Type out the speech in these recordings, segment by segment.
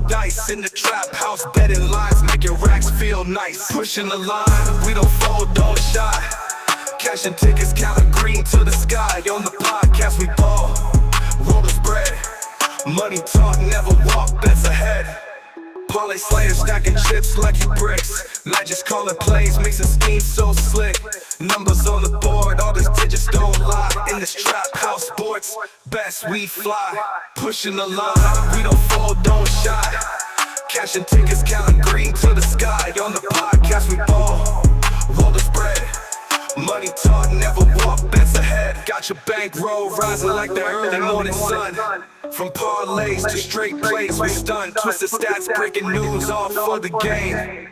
dice in the trap house, betting lines, making racks feel nice. Pushing the line, we don't fold, don't shy. Cashing tickets, counting green to the sky. On the podcast we ball, roll the spread. Money talk, never walk, bets ahead. Parlay slayer stacking chips like you bricks. Might just call it plays, makes a scheme so slick. Numbers on the board, all these digits don't lie. In this trap house sports, best we fly. Pushing the line, we don't fold, don't shy. Cashing tickets, counting green to the sky. On the podcast we ball, roll the spread. Money talk, never walk, bets ahead. Got your bankroll rising like the early morning sun. From parlays to straight plays, we stun. Twisted stats, breaking news, all for the game.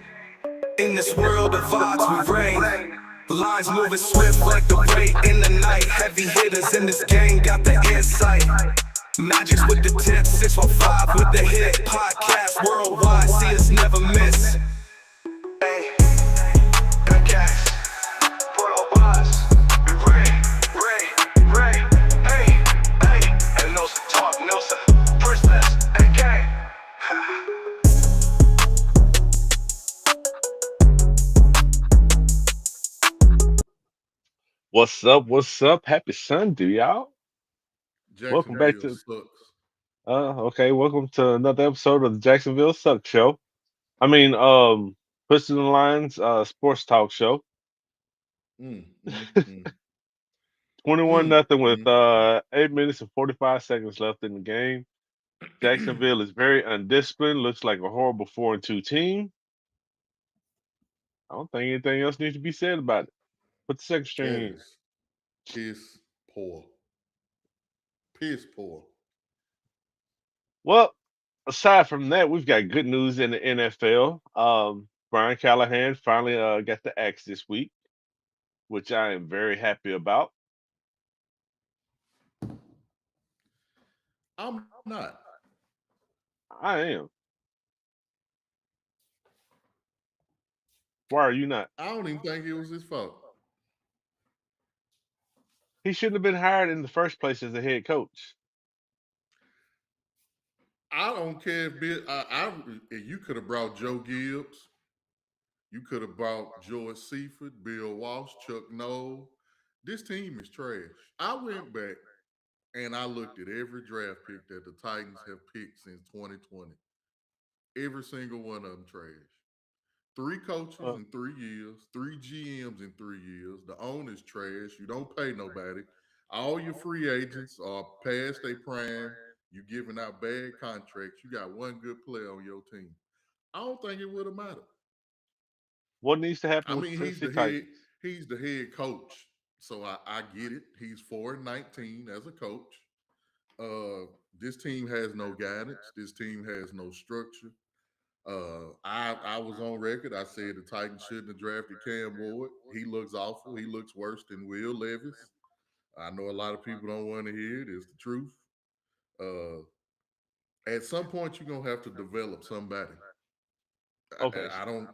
In this world of odds, we reign. Lines moving swift like the rate in the night. Heavy hitters in this game got the insight. Magic's with the tip, 615 with the hit. Podcast worldwide, see us never miss. Hey, okay. What's up? What's up? Happy Sunday, y'all. Welcome back Jacksonville to sucks. welcome to another episode of the Jacksonville Suck Show. I mean, Pushing the Lines sports talk show. Mm, mm, mm, 21 mm, nothing with mm, mm. 8 minutes and 45 seconds left in the game. Jacksonville is very undisciplined, looks like a horrible 4-2 team. I don't think anything else needs to be said about it. Put the second string That in. is piss poor. Piss poor. Well, aside from that, we've got good news in the NFL. Brian Callahan finally got the axe this week, which I am very happy about. I'm not. I am. Why are you not? I don't even think it was his fault. He shouldn't have been hired in the first place as a head coach. I don't care if if you could have brought Joe Gibbs. You could have brought George Seifert, Bill Walsh, Chuck Noll. This team is trash. I went back and I looked at every draft pick that the Titans have picked since 2020. Every single one of them trash. Three coaches Uh, in 3 years, three GMs in 3 years. The owner's trash. You don't pay nobody. All your free agents are past their prime. You giving out bad contracts. You got one good player on your team. I don't think it would have mattered. what needs to happen I with the mean, Tennessee Titans? he's the head coach. So I get it. He's 4-19 as a coach. This team has no guidance. This team has no structure. I was on record. I said the Titans shouldn't have drafted Cam Ward. He looks awful. He looks worse than Will Levis. I know a lot of people don't want to hear it. It's the truth. Uh, at some point, you're gonna have to develop somebody. Okay, I don't.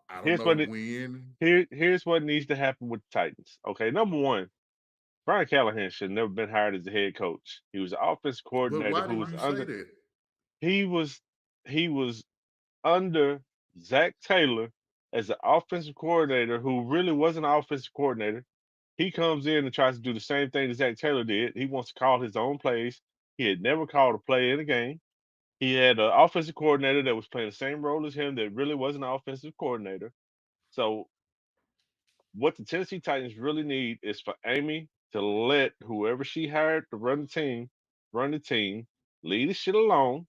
I don't here's know what it, when, here's what needs to happen with the Titans. Okay, number one, Brian Callahan should have never been hired as a head coach. He was an offensive but coordinator why who do was you say under that? he was he was under Zach Taylor as an offensive coordinator who really wasn't an offensive coordinator. He comes in and tries to do the same thing that Zach Taylor did. He wants to call his own plays. He had never called a play in a game. He had an offensive coordinator that was playing the same role as him that really wasn't an offensive coordinator. So what the Tennessee Titans really need is for Amy to let whoever she hired to run the team, leave the shit alone.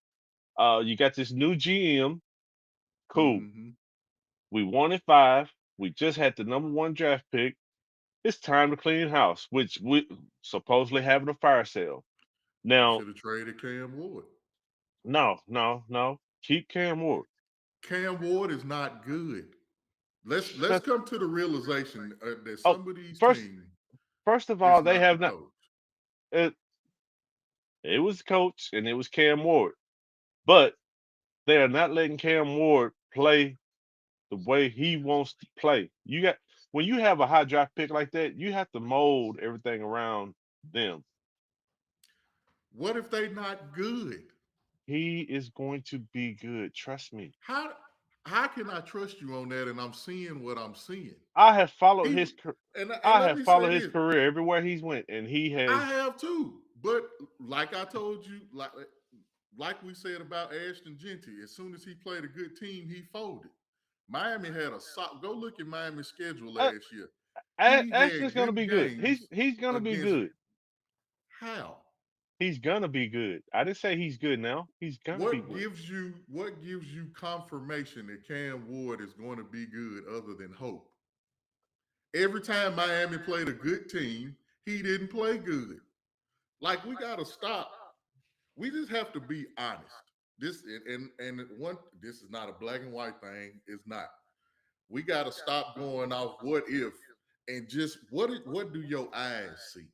You got this new GM. Cool. Hmm. We won at 5. We just had the number one draft pick. It's time to clean house, which we supposedly having a fire sale. You Now, should have traded Cam Ward. no, no, no. Keep Cam Ward. Cam Ward is not good. Let's That's, come to the realization that oh, some of these first, teams, first of all, it's they not the have not. coach. It, it was coach and it was Cam Ward, but they are not letting Cam Ward play the way he wants to play. You got when you have a high draft pick like that, you have to mold everything around them. What if they not good? He is going to be good. Trust me. How how can I trust you on that? And I'm seeing what I'm seeing. I have followed He his and I let have me say followed his this. career everywhere he's went, and he I has. have too. But like I told you, like we said about Ashton Genty, as soon as he played a good team, he folded. Miami had a go look at Miami's schedule Uh, last year. He Ashton's had gonna good be good. games He's gonna be against good. how? He's gonna be good. I didn't say he's good now. He's gonna be good. What gives you confirmation that Cam Ward is going to be good other than hope? Every time Miami played a good team, he didn't play good. Like we gotta stop. We just have to be honest. This and one this is not a black and white thing. It's not. We gotta stop going off what if and just what do your eyes see?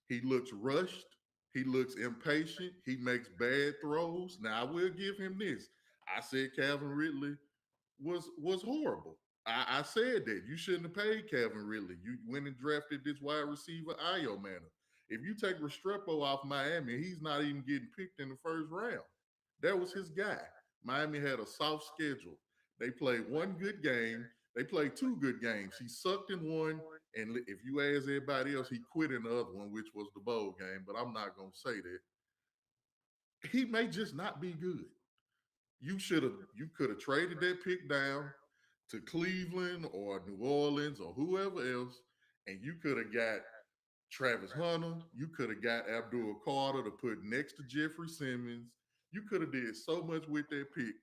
He looks rushed. He looks impatient. He makes bad throws. Now I will give him this. I said Calvin Ridley was horrible. I said that you shouldn't have paid Calvin Ridley. You went and drafted this wide receiver Io Manor. If you take Restrepo off Miami, he's not even getting picked in the first round. That was his guy. Miami had a soft schedule. They played one good game. They played two good games. He sucked in one, and if you ask everybody else, he quit in the other one, which was the bowl game. But I'm not gonna say that. He may just not be good. You could have traded that pick down to Cleveland or New Orleans or whoever else, and you could have got Travis Hunter. You could have got Abdul Carter to put next to Jeffrey Simmons. You could have did so much with that pick,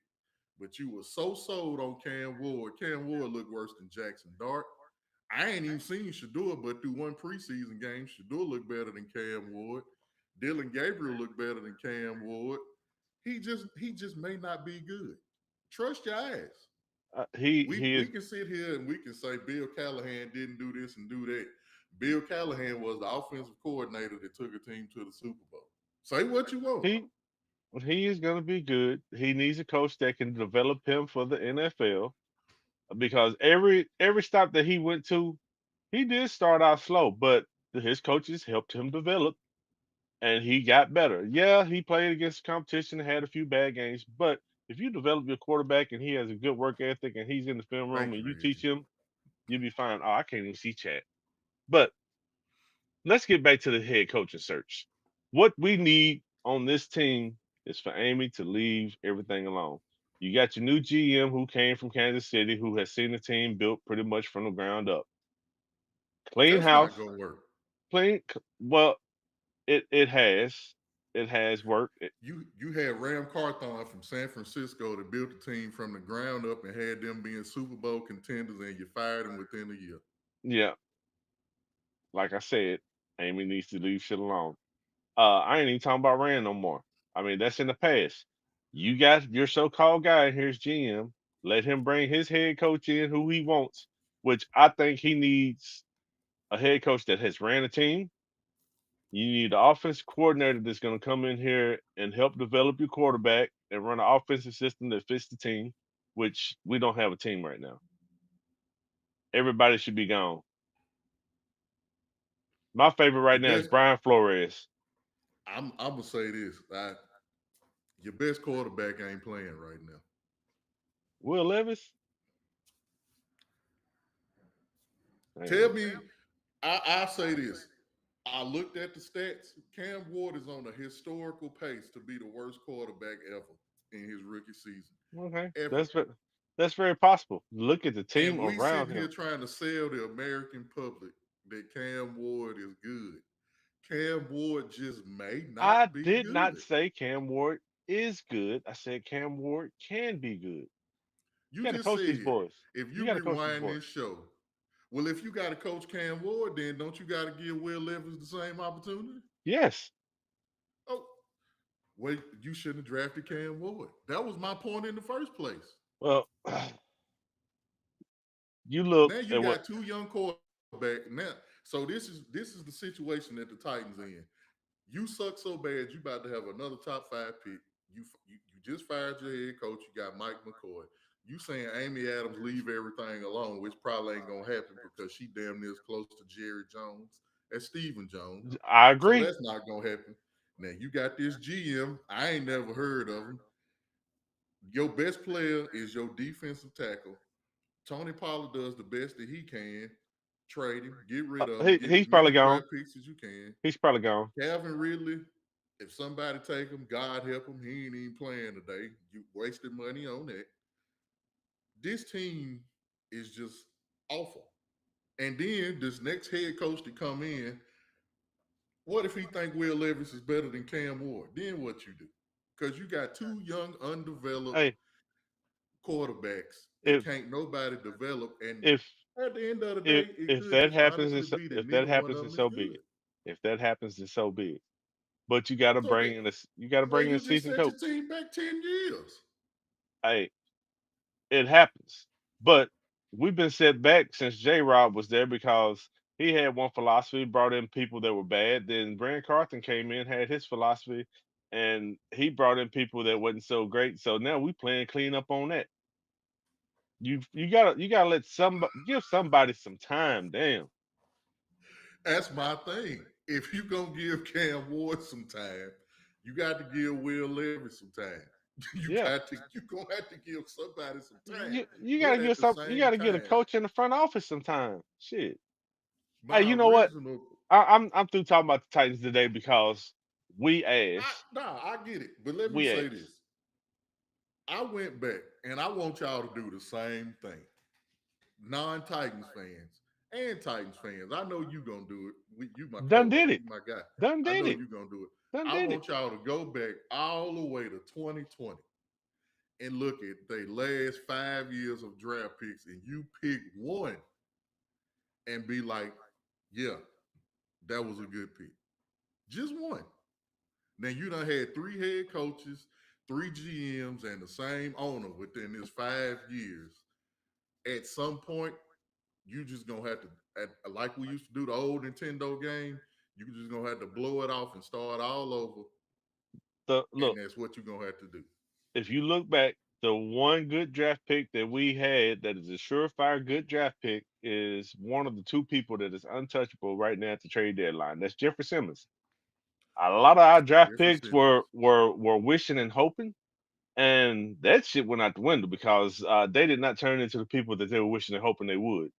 but you were so sold on Cam Ward. Cam Ward looked worse than Jackson Dart. I ain't even seen Shador, but through one preseason game, Shador looked better than Cam Ward. Dylan Gabriel looked better than Cam Ward. He just may not be good. Trust your eyes. We He we is can sit here and we can say Bill Callahan didn't do this and do that. Bill Callahan was the offensive coordinator that took a team to the Super Bowl. Say what you want. he he is gonna be good. He needs a coach that can develop him for the NFL because every stop that he went to, he did start out slow, but his coaches helped him develop and he got better. Yeah, he played against competition and had a few bad games, but if you develop your quarterback and he has a good work ethic and he's in the film room Thank and you, you Reggie. teach him, you'll be fine. Oh, I can't even see chat. But let's get back to the head coaching search. What we need on this team is for Amy to leave everything alone. You got your new GM who came from Kansas City, who has seen the team built pretty much from the ground up. Clean That's not house, gonna work. well, it has worked. You had Ram Carthon from San Francisco that built the team from the ground up and had them being Super Bowl contenders, and you fired them within a year. Yeah, like I said, Amy needs to leave shit alone. I ain't even talking about Rand no more. I mean, that's in the past. You got your so-called guy, and here's GM. Let him bring his head coach in who he wants, which I think he needs a head coach that has ran a team. You need the offense coordinator that's going to come in here and help develop your quarterback and run an offensive system that fits the team, which we don't have a team right now. Everybody should be gone. My favorite Your right now is best, Brian Flores. I'm gonna say this: your best quarterback ain't playing right now. Will Levis? Tell Man, me, I say this. I looked at the stats. Cam Ward is on a historical pace to be the worst quarterback ever in his rookie season. okay, Ever. that's very possible. Look at the team And we around sitting him. here trying to sell the American public that Cam Ward is good. Cam Ward just may I not be did not good. say Cam Ward is good. I said Cam Ward can be good. You You got to just coach these said boys. if You you got to coach these rewind boys. this show, well, if you got to coach Cam Ward, then don't you got to give Will Levis the same opportunity? Yes. Oh, well, you shouldn't have drafted Cam Ward. That was my point in the first place. Well, you look Now you at what. got two young quarterbacks. Now, so this is the situation that the Titans in. You suck so bad, you about to have another top five pick. You just fired your head coach. You got Mike McCoy. You saying Amy Adams leave everything alone, which probably ain't gonna happen because she damn near as close to Jerry Jones as Stephen Jones. I So agree. that's not gonna happen. Now you got this GM. I ain't never heard of him. Your best player is your defensive tackle. Tony Pollard does the best that he can. Trade him, get rid of him, get as He's probably many gone. draft picks as you can. He's probably gone. Calvin Ridley, if somebody take him, God help him. He ain't even playing today. You wasted money on that. This team is just awful. And then this next head coach to come in, what if he think Will Levis is better than Cam Ward? Then what you do? Because you got two young, undeveloped Hey, quarterbacks that if can't nobody develop. And if at the end of the day, it if could that just happens, honestly be that if that neither one happens, of then them is so be good. it. If that happens, then so be it. But you got to So bring in a you got to well, bring in a you just seasoned set your coach. team back 10 years. Hey, it happens. But we've been set back since J. Rob was there because he had one philosophy, brought in people that were bad. Then Brand Carthen came in, had his philosophy, and he brought in people that wasn't so great. So now we playing clean up on that. You gotta let somebody give somebody some time. Damn. That's my thing. If you gonna give Cam Ward some time, you got to give Will Levis some time. Yeah. You gonna have to give somebody some time. You gotta But give at the you same gotta get a time, coach in the front office sometime. Shit. Hey, my you know what? original I'm through talking about the Titans today because we ass. I get it. But let me We say ass. this. I went back and I want y'all to do the same thing. Non-Titans fans and Titans fans. I know you gonna do it. You my Done co-host, did it. you my guy. Done I did know it. you gonna do it. Done I did it. want y'all to go back all the way to 2020 and look at the last 5 years of draft picks, and you pick one and be like, yeah, that was a good pick. Just one. Now you done had three head coaches, three GMs, and the same owner within this 5 years. At some point, you just gonna have to, like we used to do the old Nintendo game. You just gonna have to blow it off and start all over, The and look, that's what you're gonna have to do. if you look back, the one good draft pick that we had that is a surefire good draft pick is one of the two people that is untouchable right now at the trade deadline. That's Jeffrey Simmons. A lot of our draft Jeffrey picks Simmons. were wishing and hoping, and that shit went out the window because they did not turn into the people that they were wishing and hoping they would.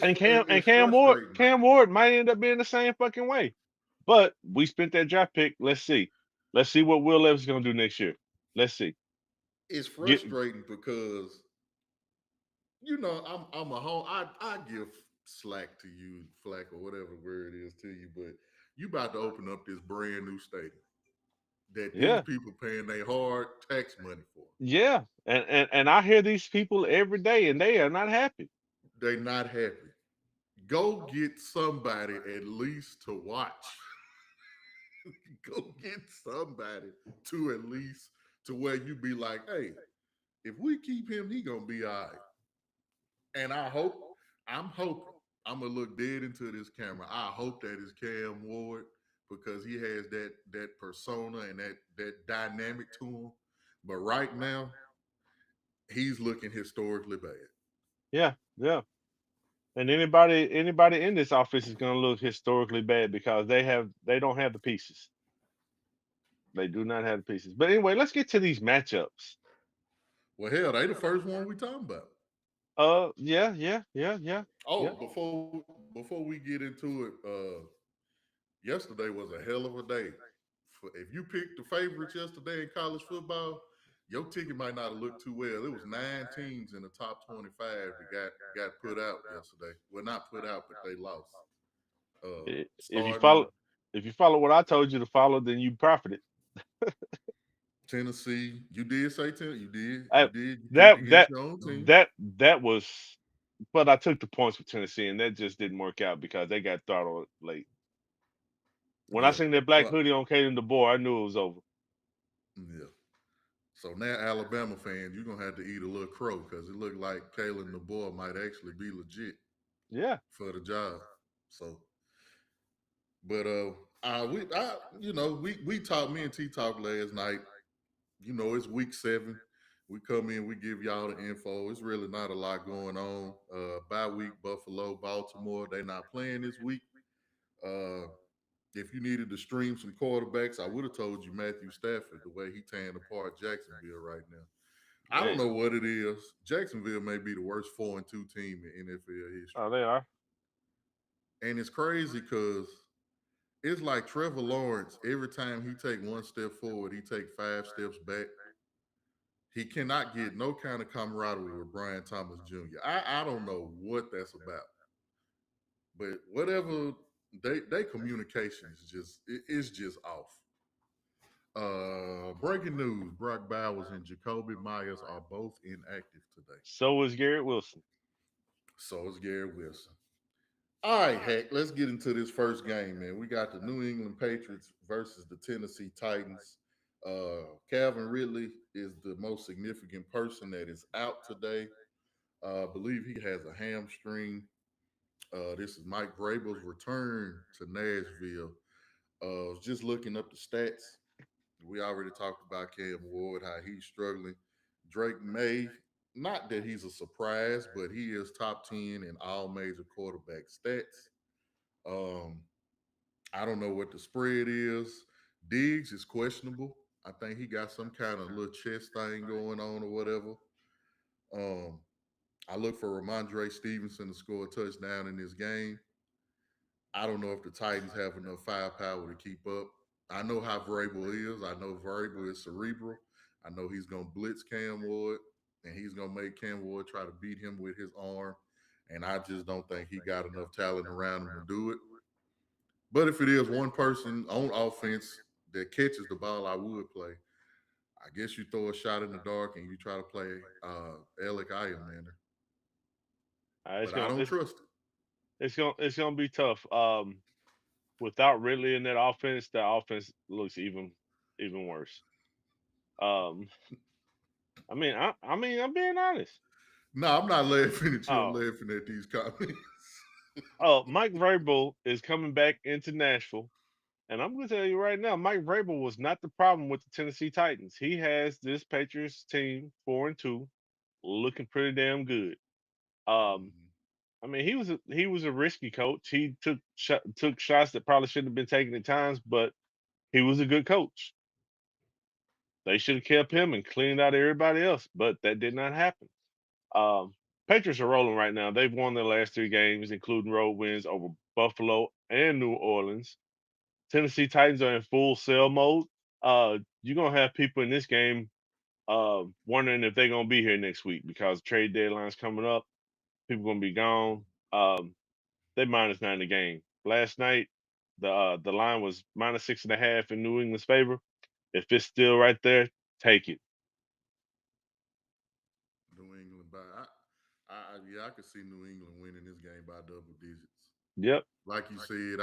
And It's frustrating. Cam Ward might end up being the same fucking way. But we spent that draft pick. Let's see. Let's see what Will Levis is gonna do next year. Let's see. It's Get frustrating because I'm a home. I give slack to you, flack or whatever word it is to you, but you about to open up this brand new stadium that these yeah, people paying their hard tax money for. yeah. And I hear these people every day and they are not happy. They not happy. Go get somebody at least to watch. Go get somebody to at least to where you be like, hey, if we keep him, he gonna be all right. And I'm hoping, I'm gonna look dead into this camera. I hope that is Cam Ward because he has that persona and that dynamic to him. But right now, he's looking historically bad. Yeah, yeah. And anybody in this office is gonna look historically bad because they don't have the pieces. They do not have the pieces. But anyway, let's get to these matchups. Well, hell, they the first one we talking about. Yeah, yeah, yeah, yeah, yeah. Oh, before we get into it, yesterday was a hell of a day. If you picked the favorites yesterday in college football, your ticket might not have looked too well. It was 9 teams in the top 25 that got put out yesterday. Well, not put out, but they lost. If you Starting follow what I told you to follow, then you profited. Tennessee, you did say Tennessee. I, You picked that against your own team. that was, but I took the points for Tennessee, and that just didn't work out because they got throttled late. When I Yeah, seen that black well, hoodie on Caden DeBoer, I knew it was over. yeah. So now Alabama fans, you're gonna have to eat a little crow because it looked like Kalen DeBoer might actually be legit Yeah, for the job. So, but we talked. Me and T talked last night. It's week 7. We come in, we give y'all the info. It's really not a lot going on. Bye week, Buffalo, Baltimore. They not playing this week. Uh, If you needed to stream some quarterbacks, I would have told you Matthew Stafford, the way he tearing apart Jacksonville right now. I don't They, know what it is. Jacksonville may be the worst 4-2 team in NFL history. they are. And it's crazy because it's like Trevor Lawrence, every time he take one step forward, he take 5 steps back. He cannot get no kind of camaraderie with Brian Thomas Jr. I don't know what that's about. But whatever they communication is it's just off. Breaking news: Brock Bowers and Jacoby Myers are both inactive today. So is Garrett Wilson. So is Gary Wilson. All right, Heck, let's get into this first game, man. We got the New England Patriots versus the Tennessee Titans. Calvin Ridley is the most significant person that is out today. I believe he has a hamstring. This is Mike Vrabel's return to Nashville. Was just looking up the stats. We already talked about Cam Ward, how he's struggling. Drake May, not that he's a surprise, but he is top 10 in all major quarterback stats. Um, I don't know what the spread is. Diggs is questionable. I think he got some kind of little chest thing going on or whatever. Um, I look for Ramondre Stevenson to score a touchdown in this game. I don't know if the Titans have enough firepower to keep up. I know how Vrabel is. I know Vrabel is cerebral. I know he's going to blitz Cam Ward, and he's going to make Cam Ward try to beat him with his arm. And I just don't think he got enough talent around him to do it. But if it is one person on offense that catches the ball, I would play. I guess you throw a shot in the dark and you try to play Alec Ayamander. It's But I gonna don't trust it. it's gonna be tough. Without Ridley in that offense, the offense looks even worse. Um, I'm being honest. No, I'm not laughing at you. I'm Oh, laughing at these comments. Mike Vrabel is coming back into Nashville, and I'm going to tell you right now, Mike Vrabel was not the problem with the Tennessee Titans. He has this Patriots team 4-2, looking pretty damn good. Um, Mhm. he was a risky coach. He took shots that probably shouldn't have been taken at times, but he was a good coach. They should have kept him and cleaned out everybody else, but that did not happen. Um, Patriots are rolling right now. They've won their last 3 games, including road wins over Buffalo and New Orleans. Tennessee Titans are in full sell mode. You're gonna have people in this game wondering if they're gonna be here next week because trade deadline's coming up. People gonna be gone. They -9 the game. Last night, the line was -6.5 in New England's favor. If it's still right there, take it. New England by yeah, I could see New England winning this game by double digits. Yep. Like you said,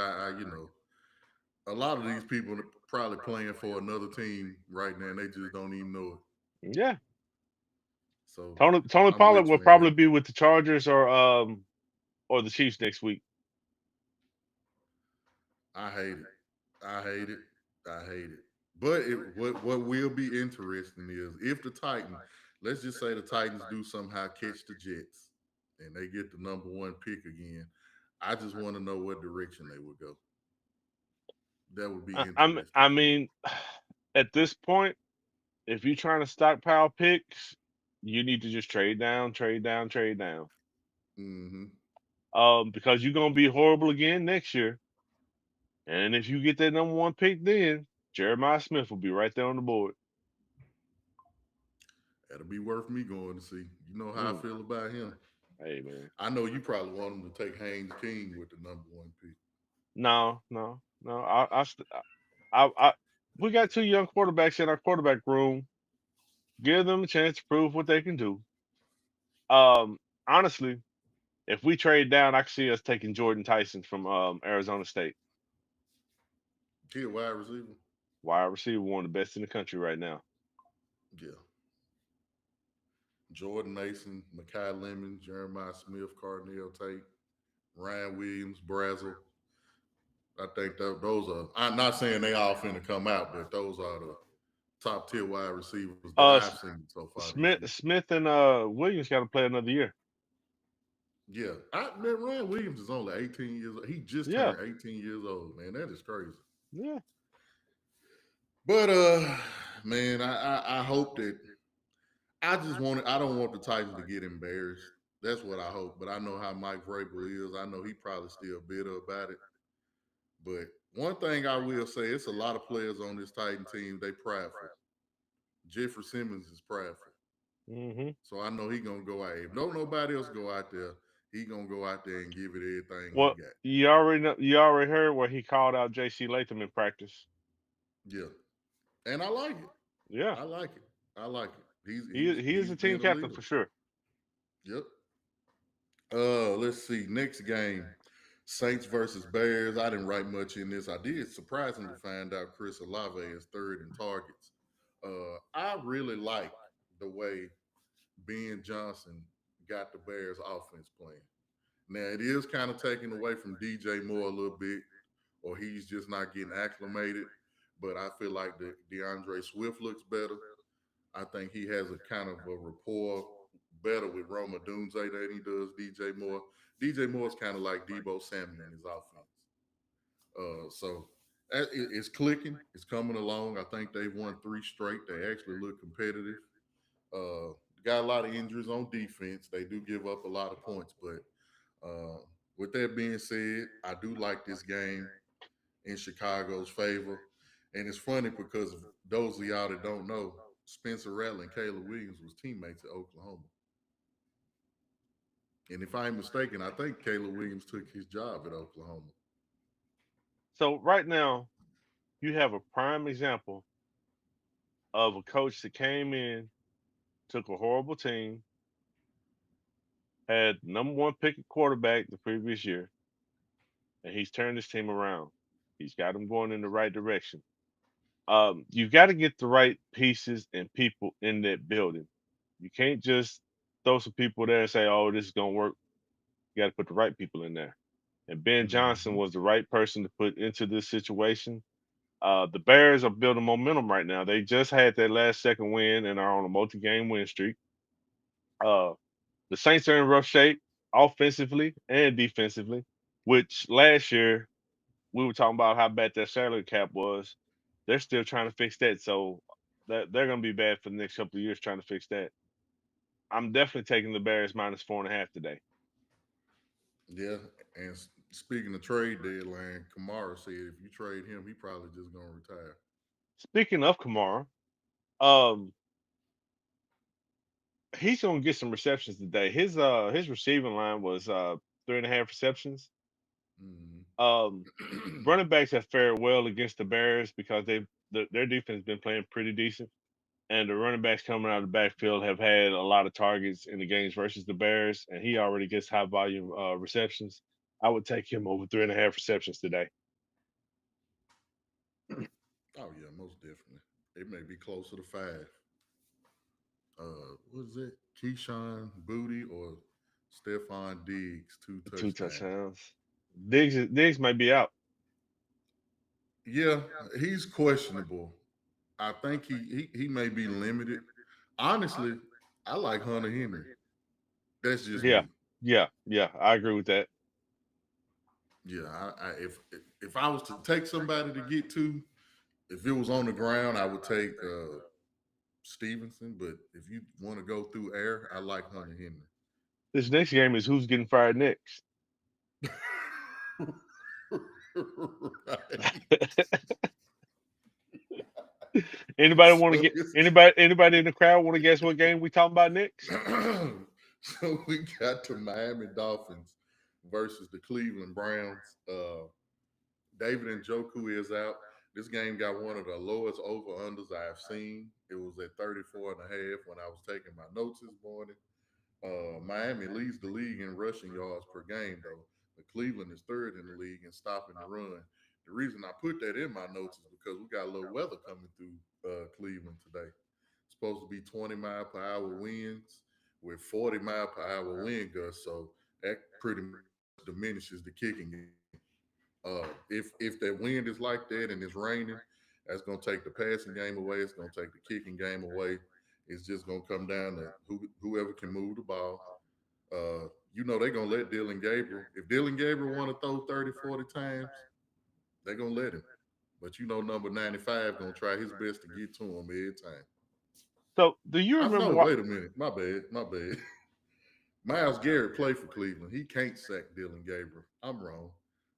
a lot of these people are probably playing for another team right now, and they just don't even know it. Yeah. So Tony I'm Pollard with will you on probably that. be with the Chargers or the Chiefs next week. I hate it. I hate it. I hate it. But what will be interesting is if the Titans, let's just say the Titans do somehow catch the Jets and they get the number 1 pick again. I just want to know what direction they would go. That would be interesting I to me. mean, at this point, if you're trying to stockpile picks, you need to just trade down, trade down, trade down. Hmm. Because you're gonna be horrible again next year. And if you get that number 1 pick, then Jeremiah Smith will be right there on the board. That'll be worth me going to see. You know how I Mm, feel about him. hey man, I know you probably want him to take Haynes King with the number 1 pick. no, no, no. I we got 2 young quarterbacks in our quarterback room. Give them a chance to prove what they can do. Honestly, if we trade down, I can see us taking Jordan Tyson from Arizona State. He a wide receiver. Wide receiver, one of the best in the country right now. Yeah. Jordan Mason, Makai Lemon, Jeremiah Smith, Cardinal Tate, Ryan Williams, Brazel. I think those are. I'm not saying they all finna come out, but those are the top tier wide receivers that Uh, I've S- seen so far this Smith, year. Smith and Williams got to play another year. Yeah, man, Ryan Williams is only 18 years old. He just Yeah, turned 18 years old, man. That is crazy. yeah. But man, I hope that I don't want the Titans to get embarrassed. That's what I hope. But I know how Mike Vrabel is. I know he probably still bitter about it. But one thing I will say, it's a lot of players on this Titan team. They prideful. Jeffrey Simmons is prideful. Hmm. So I know he gonna go out. If don't nobody else go out there, he gonna go out there and give it everything he Well, got. you already know. You already heard where he called out J.C. Latham in practice. Yeah. And I like it. Yeah, I like it. I like it. he is He's a team being a captain leader. for sure. Yep. Let's see. Next game. Saints versus Bears. I didn't write much in this. I did surprisingly find out Chris Olave is third in targets. I really like the way Ben Johnson got the Bears offense playing. Now it is kind of taken away from DJ Moore a little bit, or he's just not getting acclimated. But I feel like the DeAndre Swift looks better. I think he has a kind of a rapport better with Roma Dunze than he does DJ Moore. DJ Moore is kind of like Debo Samuel in his offense. So it's clicking. It's coming along. I think they've won three straight. They actually look competitive. Got a lot of injuries on defense. They do give up a lot of points, but uh, with that being said, I do like this game in Chicago's favor. And it's funny because of those of y'all that don't know, Spencer Rattler and Caleb Williams was teammates at Oklahoma. And if I'm mistaken, I think Caleb Williams took his job at Oklahoma. So right now, you have a prime example of a coach that came in, took a horrible team, had number one pick at quarterback the previous year, and he's turned his team around. He's got them going in the right direction. You've got to get the right pieces and people in that building. You can't just throw some people there and say, "Oh, this is gonna work." You got to put the right people in there. And Ben Johnson Mm-hmm. was the right person to put into this situation. The Bears are building momentum right now. They just had that last second win and are on a multi-game win streak. Uh, the Saints are in rough shape offensively and defensively, which last year we were talking about how bad their salary cap was. They're still trying to fix that, so they're going to be bad for the next couple of years trying to fix that. I'm definitely taking the Bears minus 4.5 today. Yeah. And speaking of trade deadline, Kamara said if you trade him, he probably just gonna retire. Speaking of Kamara, um, he's going to get some receptions today. His receiving line was 3.5 receptions. Mm-hmm. Um, Running backs have fared well against the Bears because their defense has been playing pretty decent, and the running backs coming out of the backfield have had a lot of targets in the games versus the Bears, and he already gets high volume receptions. I would take him over 3.5 receptions today. Oh yeah, most definitely. It may be closer to five. What is it? Keyshawn Booty or Stephon Diggs, two Two touchdowns. touchdowns. Diggs might be out. Yeah, he's questionable. I think he may be limited. Honestly, I like Hunter Henry. That's just Yeah, me. yeah. I agree with that. Yeah, if I was to take somebody to get to, if it was on the ground, I would take Stevenson. But if you want to go through air, I like Hunter Henry. This next game is who's getting fired next. Right. Anybody want to So get it's anybody in the crowd want to guess what game we talking about next? so we got the Miami Dolphins versus the Cleveland Browns. David and Joku is out. This game got one of the lowest over unders I've seen. It was at 34 and a half when I was taking my notes this morning. Miami leads the league in rushing yards per game, though. But Cleveland is third in the league in stopping the run. The reason I put that in my notes is because we got a little weather coming through Cleveland today. It's supposed to be 20-mile-per-hour winds with 40-mile-per-hour wind gusts, so that pretty much diminishes the kicking game. If that wind is like that and it's raining, that's gonna take the passing game away. It's gonna take the kicking game away. It's just gonna come down to whoever can move the ball. you know they're gonna let Dylan Gabriel. If Dylan Gabriel want to throw 30, 40 times, they're gonna let him. But you know, number 95 gonna try his best to get to him every time. So, do you I remember know. what? Wait a minute. My bad. My bad. Miles Garrett played for Cleveland. He can't sack Dylan Gabriel. I'm wrong.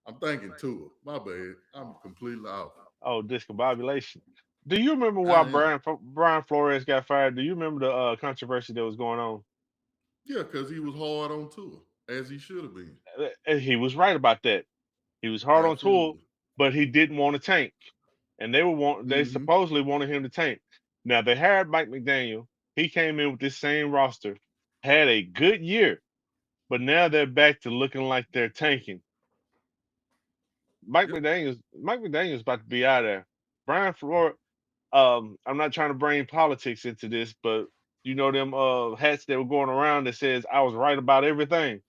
I'm thinking Tua. My bad. I'm completely off. Oh, discombobulation. Do you remember why I am. Brian Flores got fired? Do you remember the controversy that was going on? Yeah, because he was hard on Tua, as he should have been. And he was right about that. He was hard on Tool, Absolutely. but he didn't want to tank, and they Mm-hmm. supposedly wanted him to tank. Now they hired Mike McDaniel. He came in with this same roster, had a good year, but now they're back to looking like they're tanking. Yep. Mike McDaniel's about to be out of there. Brian Flores. I'm not trying to bring politics into this, but you know them hats that were going around that says I was right about everything.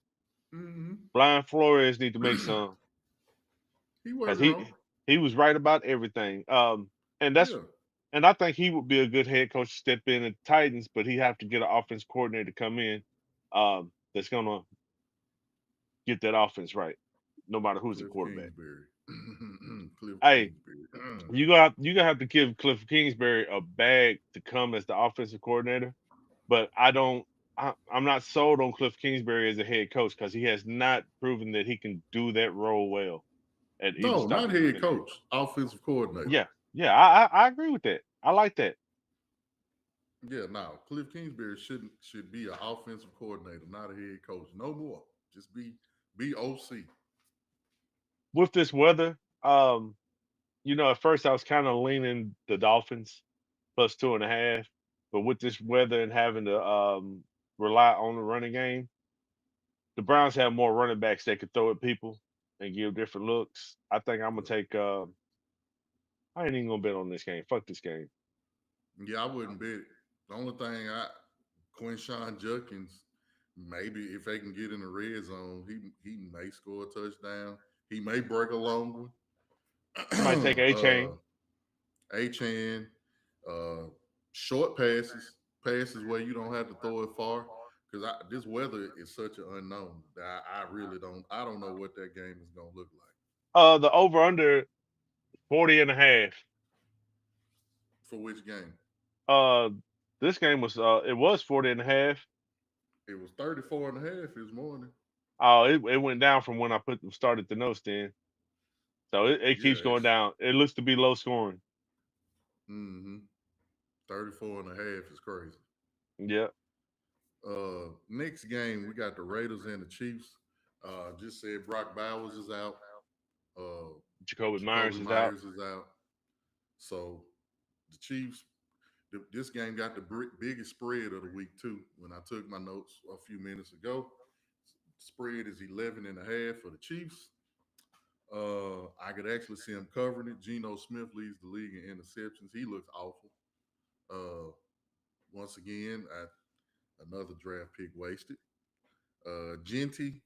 Mm-hmm. Brian Flores need to make some He because wasn't wrong. he was right about everything. And that's Yeah. and I think he would be a good head coach to step in at Titans, but he have to get an offense coordinator to come in that's gonna get that offense right, no matter who's the Cliff quarterback. Kingsbury. Cliff Hey, Kingsbury. you gonna have to give Cliff Kingsbury a bag to come as the offensive coordinator, but I don't. I'm not sold on Cliff Kingsbury as a head coach because he has not proven that he can do that role well at either No, not starting or head finishing. coach, offensive coordinator. Yeah, yeah, I agree with that. I like that. Yeah, no. Cliff Kingsbury should be an offensive coordinator, not a head coach. No more. Just be OC. With this weather, at first I was kind of leaning the Dolphins plus 2.5, but with this weather and having to rely on the running game, the Browns have more running backs that could throw at people and give different looks. I think I'm gonna Yeah. take. I ain't even gonna bet on this game. Fuck this game. Yeah, I wouldn't bet it. The only thing Quinshawn Judkins, maybe if they can get in the red zone, he may score a touchdown. He may break a long I might take one. A Chain. Achan, uh, short passes where you don't have to throw it far. Because this weather is such an unknown that I really don't. I don't know what that game is gonna look like The over under 40.5. for which game. Uh, this game was it was 40.5. It was 34 and a half this morning. Oh, it went down from when I started the notes then. So it Yeah, keeps going it's down. It looks to be low scoring. mm-hmm. 34 and a half is crazy. Yeah. Next game, we got the Raiders and the Chiefs. Just said Brock Bowers is out. Uh, Jacoby Myers Jacoby is out. Myers is out. So the Chiefs, this game got the biggest spread of the week too. When I took my notes a few minutes ago, spread is 11 and a half for the Chiefs. I could actually see him covering it. Geno Smith leads the league in interceptions. He looks awful. Uh, Once again, another draft pick wasted. Genty,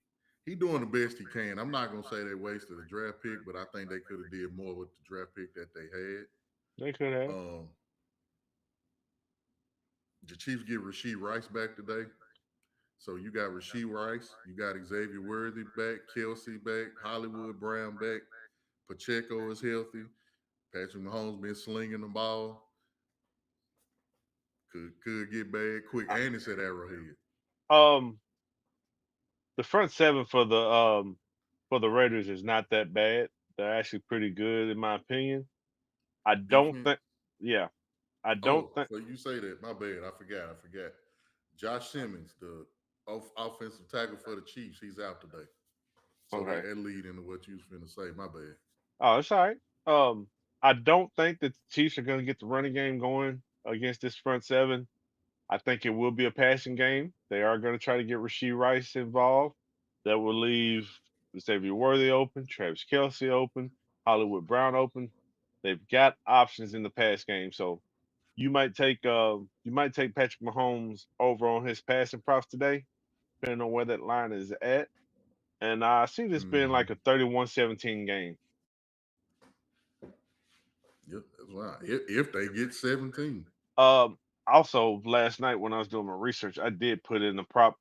he doing the best he can. I'm not gonna say they wasted a draft pick, but I think they could have did more with the draft pick that they had. They could have. Um, the Chiefs get Rasheed Rice back today. So you got Rasheed Rice, you got Xavier Worthy back, Kelsey back, Hollywood Brown back, Pacheco is healthy. Patrick Mahomes been slinging the ball. Could get bad quick, and it's at Arrowhead. Um, the front seven for the Raiders is not that bad. They're actually pretty good in my opinion. I don't Defense. think. Yeah, I don't Oh, think. so you say that? My bad. I forgot. Josh Simmons, the offensive tackle for the Chiefs, he's out today. So Okay. that lead into what you was finna say. My bad. Oh, it's all right. I don't think that the Chiefs are going to get the running game going against this front seven. I think it will be a passing game. They are going to try to get Rasheed Rice involved. That will leave Xavier Worthy open, Travis Kelsey open, Hollywood Brown open. They've got options in the pass game, so you might take Patrick Mahomes over on his passing props today, depending on where that line is at. And I see this being Mm-hmm. like a 31-17 game. Yep, that's right. If they get 17. Also, last night when I was doing my research, I did put in the prop.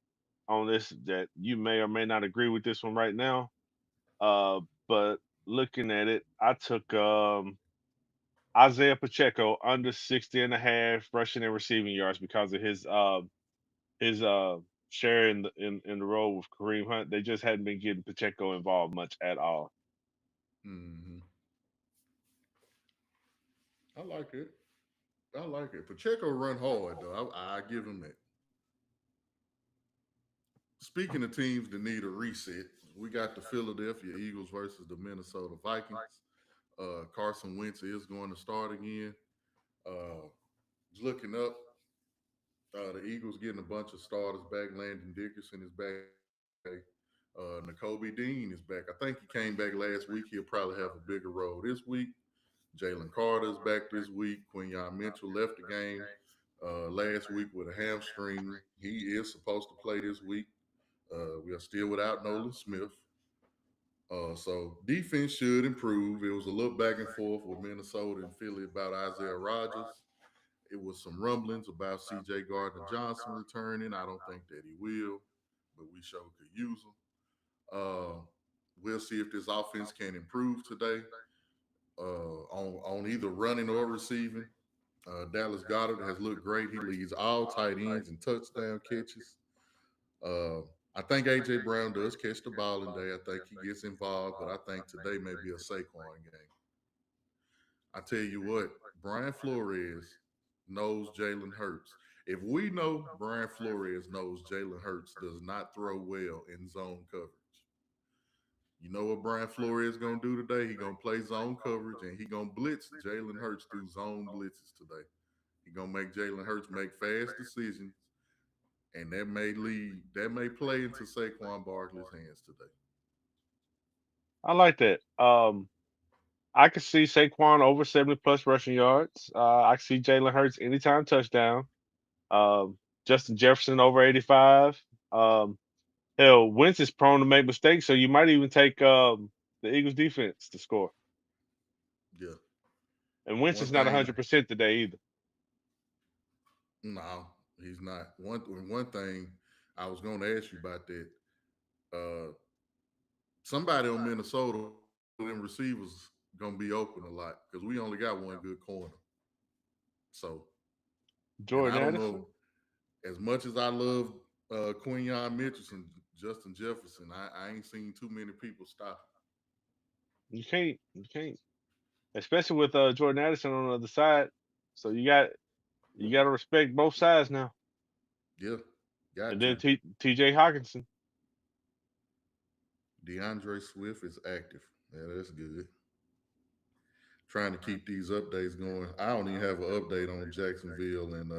on this that you may or may not agree with this one right now. Uh, but looking at it, I took Isaiah Pacheco under 60 and a half rushing and receiving yards because of his share in the role with Kareem Hunt. They just hadn't been getting Pacheco involved much at all. Hmm. I like it. I like it. Pacheco run hard though. I give him that. Speaking of teams that need a reset, we got the Philadelphia Eagles versus the Minnesota Vikings. Carson Wentz is going to start again. Uh, looking up, the Eagles getting a bunch of starters back. Landon Dickerson is back today. N'Kobe Dean is back. I think he came back last week. He'll probably have a bigger role this week. Jalen Carter is back this week. Quinyon Mitchell left the game last week with a hamstring. He is supposed to play this week. We are still without Nolan Smith. So defense should improve. It was a little back and forth with Minnesota and Philly about Isaiah Rodgers. It was some rumblings about C.J. Gardner Johnson returning. I don't think that he will, but we sure could use him. We'll see if this offense can improve today on either running or receiving. Dallas Goddard has looked great. He leads all tight ends in touchdown catches. Uh, I think AJ Brown does catch the ball today. I think he gets involved, but I think today may be a Saquon game. I tell you what, Brian Flores knows Jalen Hurts. If we know Brian Flores knows Jalen Hurts does not throw well in zone coverage, you know what Brian Flores is gonna do today? He gonna play zone coverage and he gonna blitz Jalen Hurts through zone blitzes today. He gonna make Jalen Hurts make fast decisions, and that may play into Saquon Barkley's hands today. I like that. I could see Saquon over 70 plus rushing yards. I could see Jalen Hurts anytime touchdown. Justin Jefferson over 85. Um, hell, Wentz is prone to make mistakes, so you might even take the Eagles defense to score. Yeah. And Wentz One is not thing, 100% today either. no, he's not. One thing I was going to ask you about that. Uh, Somebody on Minnesota, them receivers gonna be open a lot because we only got one good corner. So, and I Jordan don't Addison, know as much as I love Quinyon Mitchell, Justin Jefferson. I ain't seen too many people stop you can't, especially with Jordan Addison on the other side. So you got to respect both sides now. him. Yeah, got And then to. T.J. Hawkinson. DeAndre Swift is active. Yeah, that's good. Trying to keep these updates going. I don't even have an update on Jacksonville, and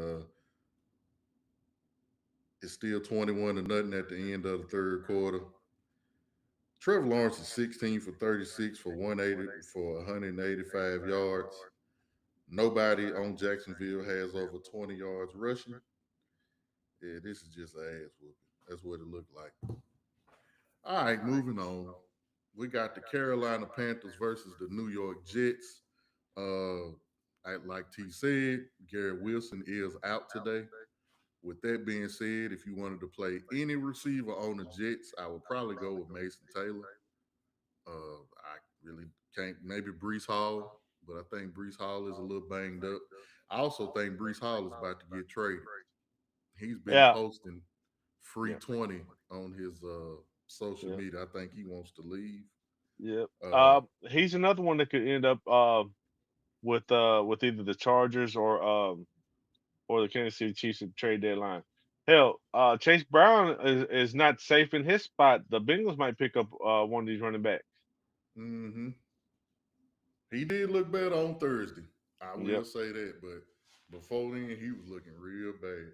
it's still 21 to nothing at the end of the third quarter. Trevor Lawrence is 16 for 36 for 180 for 185 yards. Nobody on Jacksonville has over 20 yards rushing. Yeah, this is just an ass whooping. That's what it looked like. All right, moving on. We got the Carolina Panthers versus the New York Jets. Like T said, Garrett Wilson is out today. With that being said, if you wanted to play any receiver on the Jets, I would probably go with Mason Taylor. I really can't. Maybe Brees Hall, but I think Brees Hall is a little banged up. I also think Brees Hall is about to get traded. He's been Yeah, posting free yeah, 20 on his social yeah, media. I think he wants to leave. yeah. Uh, He's another one that could end up with either the Chargers or the Kansas City Chiefs at the trade deadline. Hell, Chase Brown is not safe in his spot. The Bengals might pick up one of these running backs. hmm He did look better on Thursday. I will Yep. say that, but before then, he was looking real bad.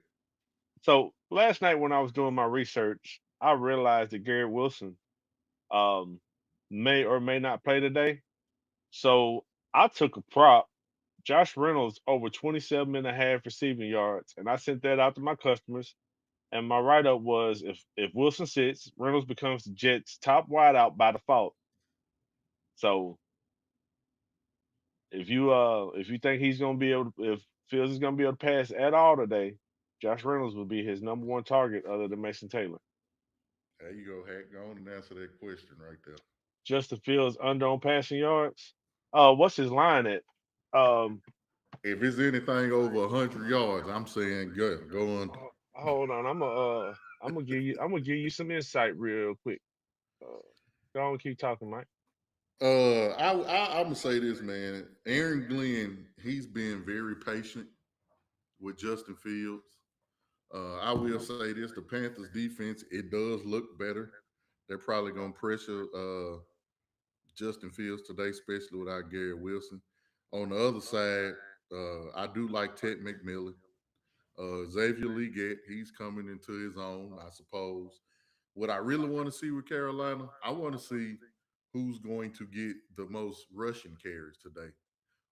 So last night when I was doing my research, I realized that Garrett Wilson um, may or may not play today. So I took a prop, Josh Reynolds over 27 and a half receiving yards, and I sent that out to my customers. And my write up was if Wilson sits, Reynolds becomes the Jets' top wideout by default. So if you think he's gonna be able to, if Fields is gonna be able to pass at all today, Josh Reynolds will be his number one target other than Mason Taylor. There you go, Hack. Go on and answer that question right there. Justin Fields under on passing yards. What's his line at? Um, If it's anything over 100 yards, I'm saying go under. hold on. I'm gonna give you some insight real quick. Uh, go on, keep talking, Mike. I'm gonna say this, man. Aaron Glenn, he's been very patient with Justin Fields. I will say this: the Panthers' defense, it does look better. They're probably gonna pressure Justin Fields today, especially without Gary Wilson. On the other side, I do like Ted McMillan. Xavier Leggett, he's coming into his own, I suppose. What I really want to see with Carolina, I want to see who's going to get the most rushing carries today.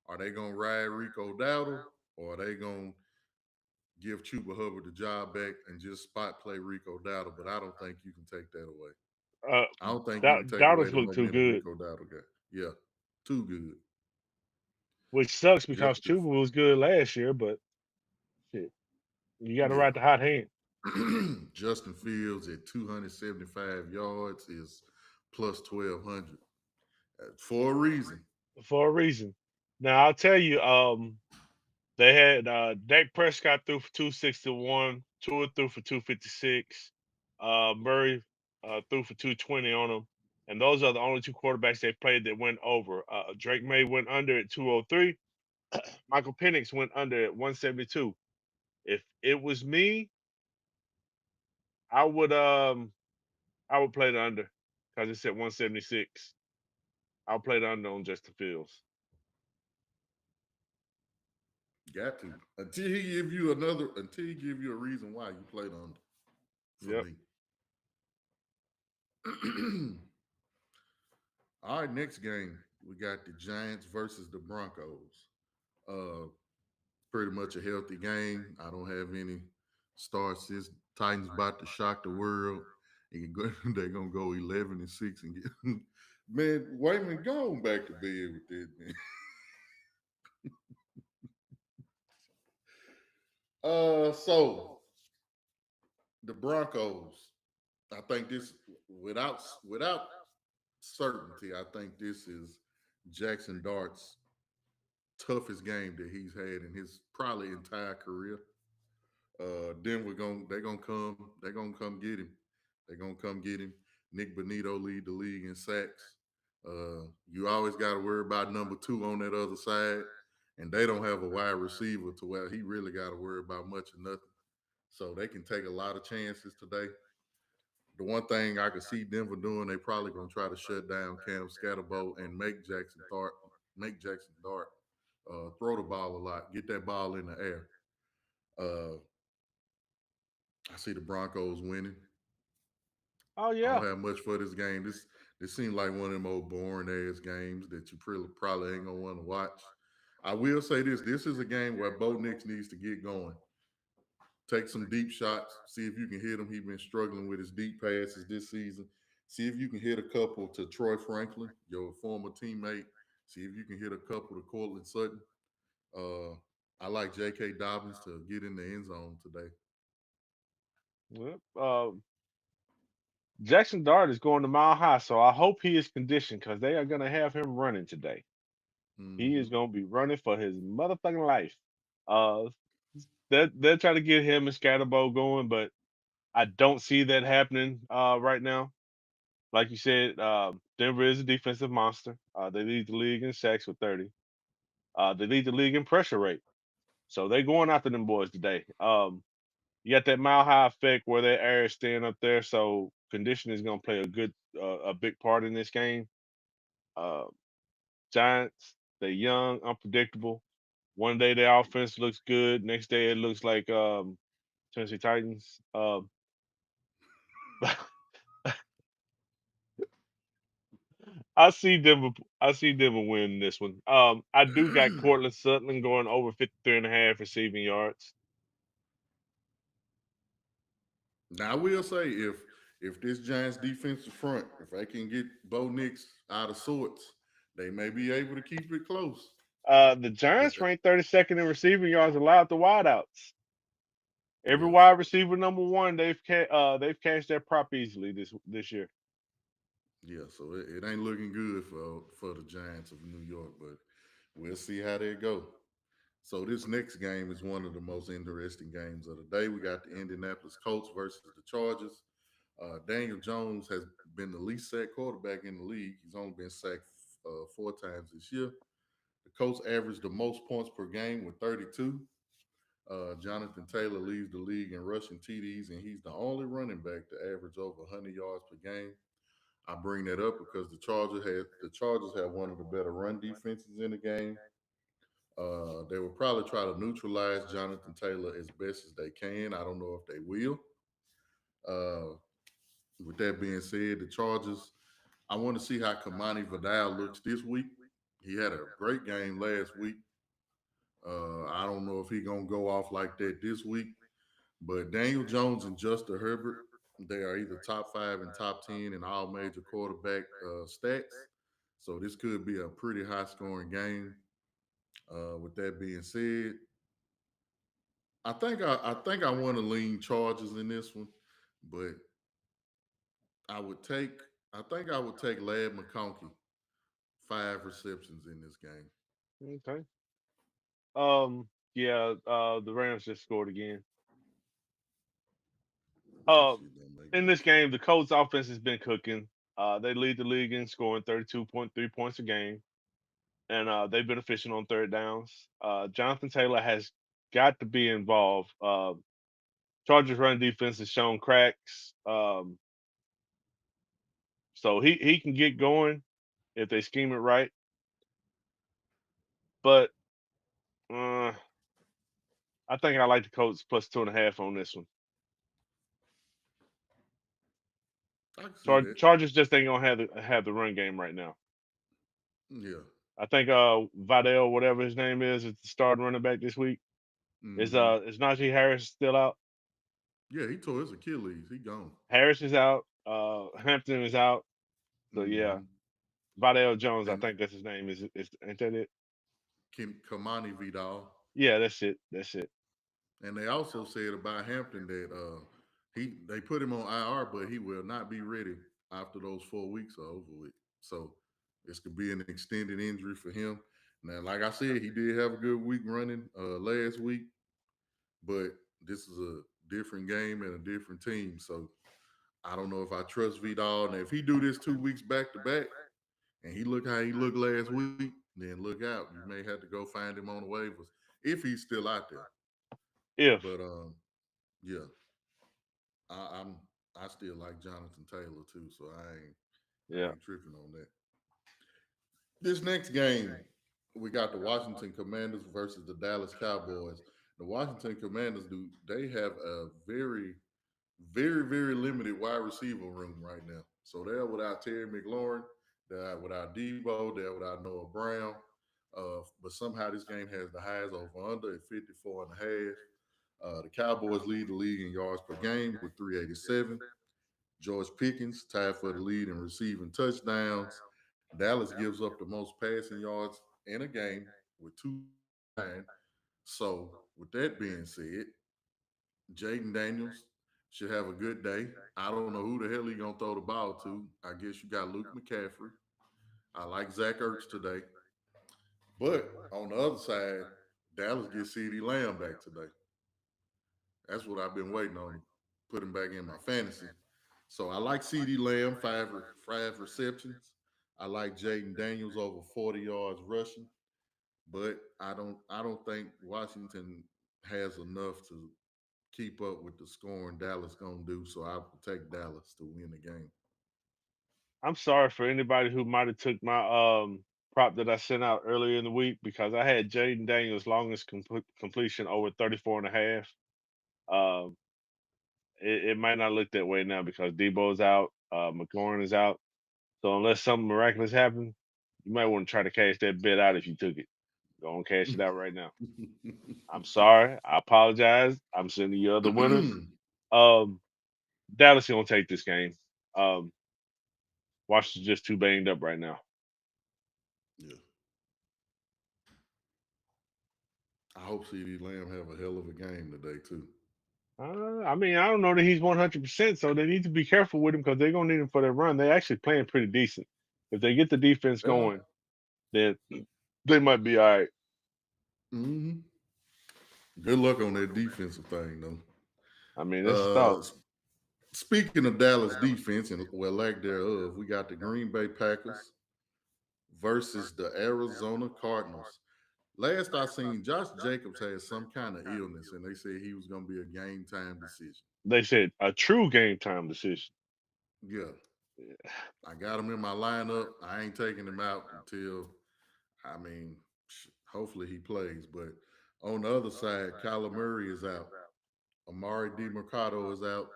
Are they going to ride Rico Dowdle, or are they going to give Chuba Hubbard the job back and just spot play Rico Dowdle? But I don't think you can take that away. Uh, I don't think you can take away Donald's the look too momentum good, Rico Dowdle got. Yeah, too good. which sucks because Justin, Chuba was good last year, but shit, you got to yeah. ride the hot hand Justin Fields at 275 yards is plus 1,200 for a reason. for a reason. Now I'll tell you, they had Dak Prescott threw for 261, Tua threw for 256, Murray threw for 220 on them, and those are the only two quarterbacks they played that went over. Drake May went under at 203. Michael Penix went under at 172. If it was me, I would I would play the under because it's at 176. I'll play the under on Justin Fields. Got to until he give you a reason why you played under. For Yep. me. All right, next game we got the Giants versus the Broncos. Uh, Pretty much a healthy game. I don't have any starts. This Titans about to shock the world. They're gonna go 11-6 and get man. Wayman, go on back to bed with that man. So the Broncos. I think this without certainty. I think this is Jackson Dart's toughest game that he's had in his probably entire career. Denver they're gonna come get him. They're gonna come get him. Nick Bonito lead the league in sacks. You always got to worry about number two on that other side, and they don't have a wide receiver to where he really got to worry about much of nothing. So they can take a lot of chances today. The one thing I could see Denver doing, they probably gonna try to shut down Cam Scatterbo and make Jackson Dart throw the ball a lot, get that ball in the air. Uh, I see the Broncos winning. Oh I yeah. don't have much for this game. This seems like one of them old boring ass games that you probably ain't gonna want to watch. I will say this: this is a game where Bo Nix needs to get going. Take some deep shots. See if you can hit him. He's been struggling with his deep passes this season. See if you can hit a couple to Troy Franklin, your former teammate. See if you can hit a couple to Cortland Sutton. Uh, I like J.K. Dobbins to get in the end zone today. Well, Jackson Dart is going to Mile High, so I hope he is conditioned because they are going to have him running today. He Mm-hmm. is going to be running for his motherfucking life. Uh, they're trying to get him and Scatterbo going, but I don't see that happening right now. Like you said, Denver is a defensive monster. They lead the league in sacks with 30. They lead the league in pressure rate. So they're going after them boys today. You got that Mile High effect where that air is staying up there, so conditioning is going to play a big part in this game. Uh, Giants, they're young, unpredictable. One day their offense looks good, next day it looks like Tennessee Titans. I see them. I see them win this one. I do got Cortland Sutton going over 53.5 receiving yards. Now I will say if this Giants defensive front, if they can get Bo Nix out of sorts, they may be able to keep it close. The But Giants ranked 32nd in receiving yards allowed to wideouts. Every Yes. wide receiver number one, they've cashed their prop easily this year. Yeah, so it ain't looking good for the Giants of New York, but we'll see how they go. So this next game is one of the most interesting games of the day. We got the Indianapolis Colts versus the Chargers. Daniel Jones has been the least sacked quarterback in the league. He's only been sacked 4 times this year. The Colts averaged the most points per game with 32. Jonathan Taylor leads the league in rushing TDs, and he's the only running back to average over 100 yards per game. I bring that up because the Chargers have one of the better run defenses in the game. They will probably try to neutralize Jonathan Taylor as best as they can. I don't know if they will. Uh, with that being said, the Chargers, I want to see how Kamani Vidal looks this week. He had a great game last week. I don't know if he's gonna go off like that this week. But Daniel Jones and Justin Herbert, they are either top 5 and top 10 in all major quarterback stats. So this could be a pretty high scoring game. With that being said, I think I want to lean Chargers in this one, but I would take I think I would take Lad McConkey 5 receptions in this game. Okay. Yeah. The Rams just scored again. That Um, shit don't make in no this game, sense. the Colts offense has been cooking. They lead the league in scoring 32.3 points a game, and they've been efficient on third downs. Jonathan Taylor has got to be involved. Chargers run defense has shown cracks, so he can get going if they scheme it right. But uh, I think I like the Colts plus 2.5 on this one. I can see that. Chargers just ain't gonna have the run game right now. Yeah. I think Vidal, whatever his name is the starting running back this week. Hmm. Is Najee Harris still out? Yeah, he tore his Achilles. He gone. Harris is out. Hampton is out. So yeah, Hmm. Vidal Jones, I And think that's his name. Is ain't that it? Kamani Vidal. Yeah, that's it. That's it. And they also said about Hampton that they put him on IR, but he will not be ready after those 4 weeks are over with. So this could be an extended injury for him. Now, like I said, he did have a good week running last week, but this is a different game and a different team. So I don't know if I trust Vidal. And if he do this 2 weeks back to back and he look how he looked last week, then look out. You may have to go find him on the waivers if he's still out there. If But yeah, I'm I still like Jonathan Taylor too, so I yeah, ain't tripping on that. This next game, we got the Washington Commanders versus the Dallas Cowboys. The Washington Commanders do they have a very limited wide receiver room right now. So they're without Terry McLaurin, they're without Debo, they're without Noah Brown. But somehow this game has the highest over under at 54 and a half. The Cowboys lead the league in yards per game with 387. George Pickens tied for the lead in receiving touchdowns. Dallas gives up the most passing yards in a game with 209. So, with that being said, Jaden Daniels should have a good day. I don't know who the hell he gonna throw the ball to. I guess you got Luke McCaffrey. I like Zach Ertz today. But on the other side, Dallas gets CeeDee Lamb back today. That's what I've been waiting on to put him back in my fantasy. So I like CeeDee Lamb, five receptions. I like Jaden Daniels over 40 yards rushing, but I don't think Washington has enough to keep up with the scoring Dallas gonna do. So I will take Dallas to win the game. I'm sorry for anybody who might have took my prop that I sent out earlier in the week because I had Jaden Daniels longest completion over 34 and a half. Um, it might not look that way now because Debo's out, McLaurin is out. So unless something miraculous happens, you might want to try to cash that bet out if you took it. Go and cash it out right now. I'm sorry. I apologize. I'm sending you other winners. Um, Dallas gonna take this game. Um, Washington's just too banged up right now. Yeah, I hope CeeDee Lamb have a hell of a game today too. I mean, I don't know that he's 100%, so they need to be careful with him because they're gonna need him for their run. They're actually playing pretty decent. If they get the defense They are. going, then they might be all right. Hmm. Good luck on that defensive thing, I mean, it's a though. thought. Speaking of Dallas defense and well, lack thereof, we got the Green Bay Packers versus the Arizona Cardinals. Last I seen, Josh Jacobs had some kind of illness, and they said he was going to be a game time decision. They said a true game time decision. Yeah, I got him in my lineup. I ain't taking him out until, I mean, hopefully he plays. But on the other side, Kyler Murray is out. Amari DiMercado is out.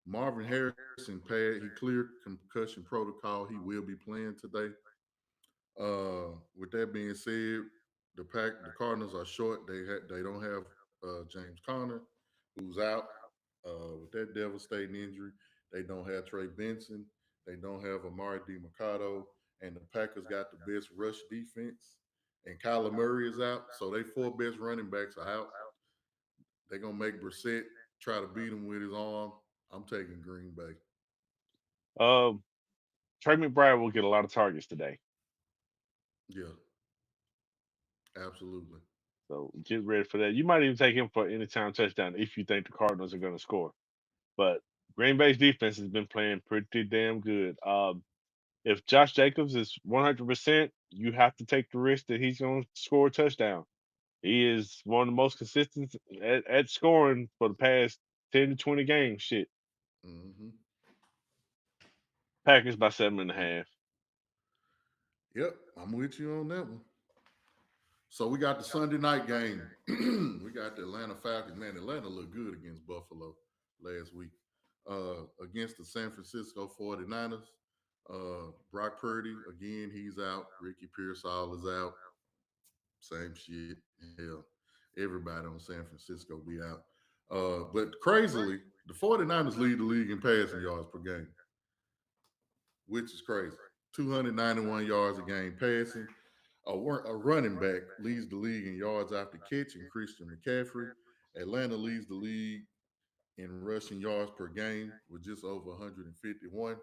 Marvin Harrison he cleared concussion protocol. He will be playing today. With that being said, the Cardinals are short. They don't have James Conner, who's out with that devastating injury. They don't have Trey Benson. They don't have Amari DiMercado, and the Packers got the best rush defense. And Kyler Murray is out, so they four best running backs are out. They're gonna make Brissett try to beat him with his arm. I'm taking Green Bay. Um, Trey McBride will get a lot of targets today, Yeah, absolutely. so get ready for that. You might even take him for anytime touchdown if you think the Cardinals are going to score. But Green Bay's defense has been playing pretty damn good. If Josh Jacobs is 100%, you have to take the risk that he's going to score a touchdown. He is one of the most consistent at scoring for the past 10 to 20 games. Shit. Hmm. Packers by 7.5. Yep, I'm with you on that one. So we got the Sunday night game. We got the Atlanta Falcons. Man, Atlanta looked good against Buffalo last week. Against the San Francisco 49ers. Brock Purdy, again, he's out. Ricky Pearsall is out. Same shit. Hell, everybody on San Francisco be out. But crazily, the 49ers lead the league in passing yards per game, which is crazy. 291 yards a game passing. A running back leads the league in yards after catch in Christian McCaffrey. Atlanta leads the league in rushing yards per game with just over 151.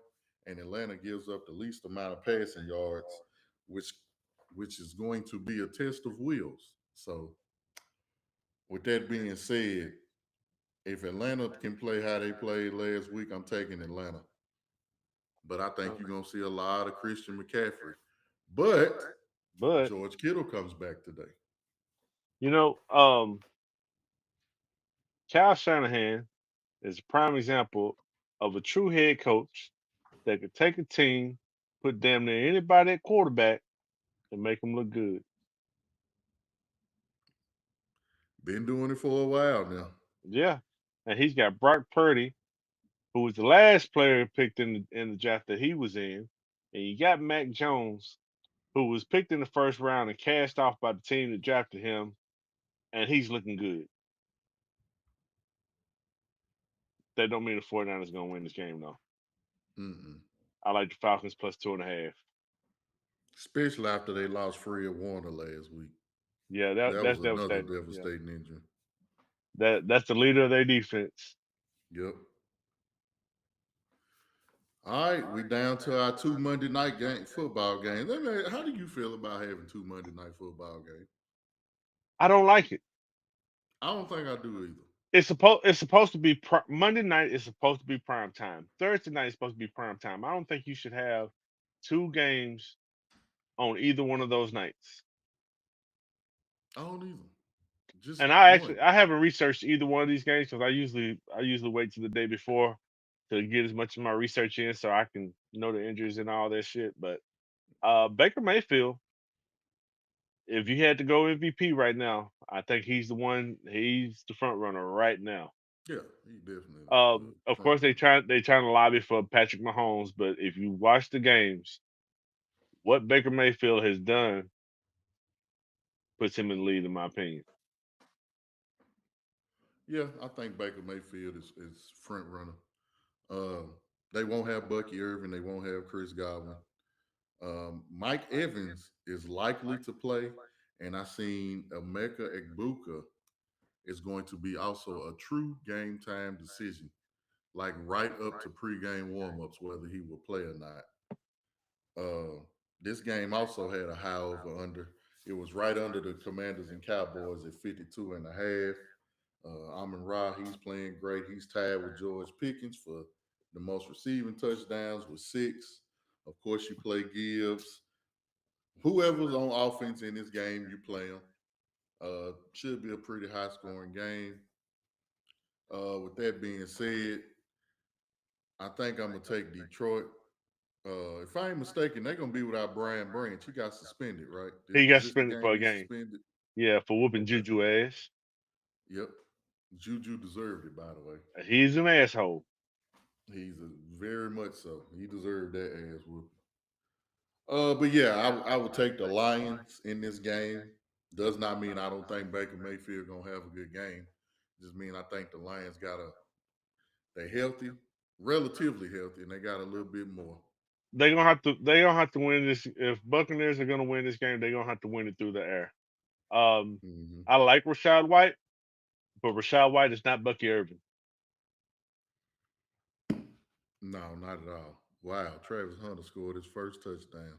And Atlanta gives up the least amount of passing yards, which which is going to be a test of wills. So, with that being said, if Atlanta can play how they played last week, I'm taking Atlanta. But I think you're gonna see a lot of Christian McCaffrey. But But George Kittle comes back today. you know, Cal Shanahan is a prime example of a true head coach that could take a team, put damn near anybody at quarterback, and make them look good. Been doing it for a while now. Yeah, and he's got Brock Purdy, who was the last player picked in the draft that he was in, and you got Mac Jones, who was picked in the first round and cast off by the team that drafted him, and he's looking good. That don't mean the 49ers going to win this game, though. Mm-mm. I like the Falcons plus 2.5. Especially after they lost Fred Warner last week. Yeah, That that's was another devastating. Yeah, devastating injury. that's the leader of their defense. Yep. All right, we down to our two Monday night football games. How do you feel about having two Monday night football games? I don't like it. I don't think I do either. It's supposed to be Monday night is supposed to be prime time. Thursday night is supposed to be prime time. I don't think you should have two games on either one of those nights. I don't either. Just And I one. actually I haven't researched either one of these games because I usually wait till the day before to get as much of my research in so I can know the injuries and all that shit. But Baker Mayfield, if you had to go MVP right now, I think he's the one. He's the front runner right now. Yeah, he definitely Of front course, they runner. trying to lobby for Patrick Mahomes, but if you watch the games, what Baker Mayfield has done puts him in the lead, in my opinion. Yeah, I think Baker Mayfield is front runner. Um, they won't have Bucky Irving. They won't have Chris Godwin. Mike Evans is likely to play, and I seen Emeka Egbuka is going to be also a true game time decision, like right up to pregame warmups, whether he will play or not. Uh, this game also had a high over under. It was right under the Commanders and Cowboys at 52 and a half. Amon Ra, he's playing great. He's tied with George Pickens for the most receiving touchdowns with 6. Of course, you play Gibbs. Whoever's on offense in this game, you play them. Should be a pretty high scoring game. With that being said, I think I'm gonna take Detroit. If I ain't mistaken, they're gonna be without Brian Branch. He got suspended, right? He Is got this the suspended for game a he game. suspended? Yeah, for whooping Okay. Juju ass. Yep. Juju deserved it, by the way. He's an asshole. He's a very much so. He deserved that ass whooping. But yeah, I would take the Lions in this game. Does not mean I don't think Baker Mayfield gonna have a good game. Just mean I think the Lions they healthy, relatively healthy, and they got a little bit more. They gonna have to win this. If Buccaneers are gonna win this game, they're gonna have to win it through the air. Um, Hmm. I like Rashad White, but Rashad White is not Bucky Irvin. No, not at all. Wow, Travis Hunter scored his first touchdown.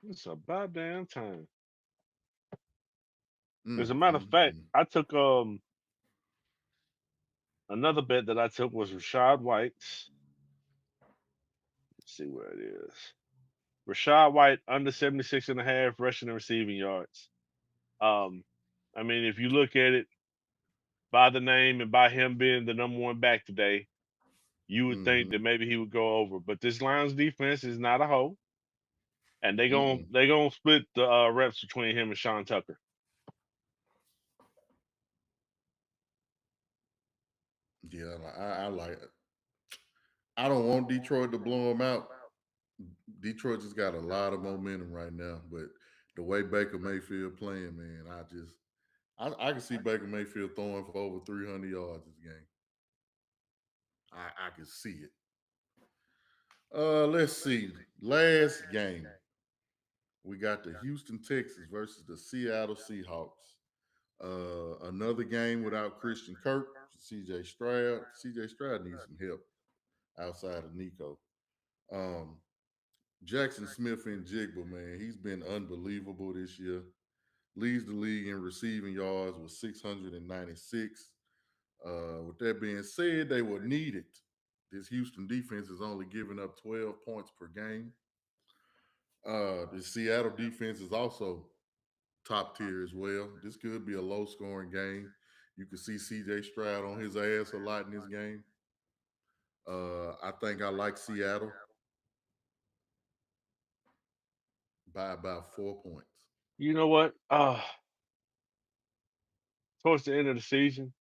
It's about damn time. As Mm, a matter of mm, fact, mm. I took another bet that I took was Rashad White's. Let's see where it is. Rashad White under 76 and a half rushing and receiving yards. Um, I mean, if you look at it by the name and by him being the number one back today, you would think Mm-hmm. that maybe he would go over. But this Lions defense is not a hoe, and they gon' Mm-mm. they gonna split the reps between him and Sean Tucker. Yeah, I like it. I don't want Detroit to blow them out. Detroit just got a lot of momentum right now, but the way Baker Mayfield playing, man, I can see Baker Mayfield throwing for over 300 yards this game. I can see it. Let's see. Last game, we got the Houston Texans versus the Seattle Seahawks. Another game without Christian Kirk, CJ Stroud. CJ Stroud needs some help outside of Nico. Um, Jackson Smith and Jigba, man, he's been unbelievable this year. Leads the league in receiving yards with 696. With that being said, they were needed. This Houston defense is only giving up 12 points per game. The Seattle defense is also top tier as well. This could be a low scoring game. You can see CJ Stroud on his ass a lot in this game. I think I like Seattle by about 4 points. You know what? Towards the end of the season,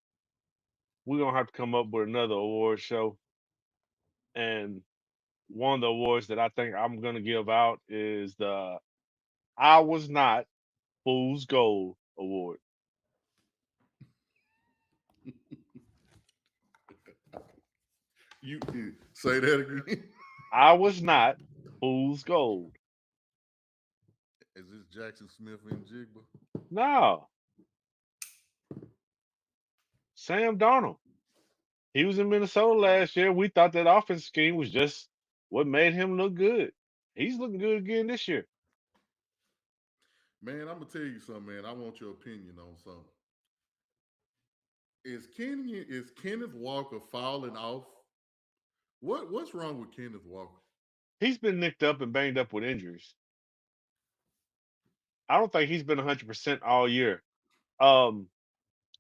we're gonna have to come up with another award show. And one of the awards that I think I'm gonna give out is the I Was Not Fool's Gold Award. You say that again. I was not Fool's Gold. Is this Jackson Smith and Jigba? No, Sam Darnold. He was in Minnesota last year. We thought that offense scheme was just what made him look good. He's looking good again this year. Man, I'm gonna tell you something, man. I want your opinion on something. Is Kenneth Walker falling off? What's wrong with Kenneth Walker? He's been nicked up and banged up with injuries. I don't think he's been 100% all year. Um,